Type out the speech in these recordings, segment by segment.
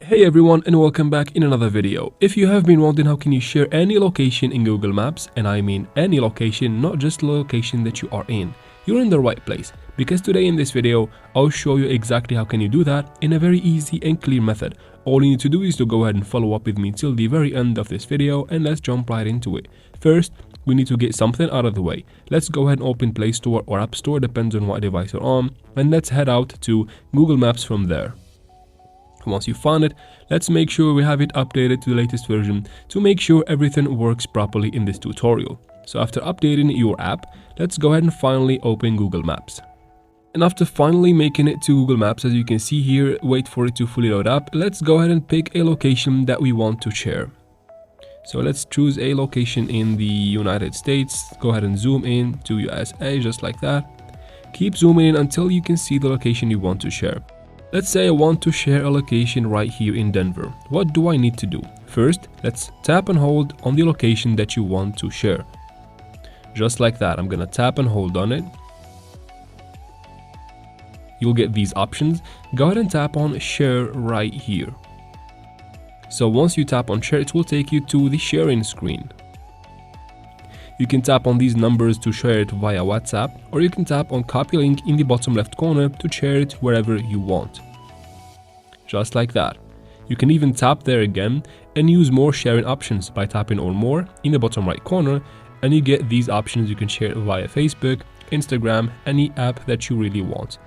Hey everyone, and welcome back in another video. If you have been wondering how can you share any location in Google Maps, and I mean any location, not just the location that you are in, you're in the right place, because today in this video I'll show you exactly how can you do that in a very easy and clear method. All you need to do is to go ahead and follow up with me till the very end of this video, and let's jump right into it. First, we need to get something out of the way. Let's go ahead and open Play Store or App Store, depends on what device you're on, and let's head out to Google Maps from there. Once you find it, let's make sure we have it updated to the latest version to make sure everything works properly in this tutorial. So after updating your app, let's go ahead and finally open Google Maps. And after finally making it to Google Maps, as you can see here, wait for it to fully load up, let's go ahead and pick a location that we want to share. So let's choose a location in the United States, go ahead and zoom in to USA just like that. Keep zooming in until you can see the location you want to share. Let's say I want to share a location right here in Denver. What do I need to do? First, let's tap and hold on the location that you want to share. Just like that, I'm gonna tap and hold on it. You'll get these options. Go ahead and tap on share right here. So once you tap on share, it will take you to the sharing screen. You can tap on these numbers to share it via WhatsApp, or you can tap on copy link in the bottom left corner to share it wherever you want. Just like that. You can even tap there again and use more sharing options by tapping on more in the bottom right corner, and you get these options. You can share it via Facebook, Instagram, any app that you really want.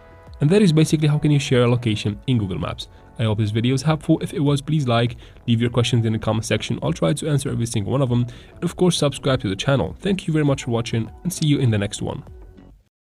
And that is basically how can you share a location in Google Maps. I hope this video is helpful. If it was, please leave your questions in the comment section. I'll try to answer every single one of them. And of course, subscribe to the channel. Thank you very much for watching, and see you in the next one.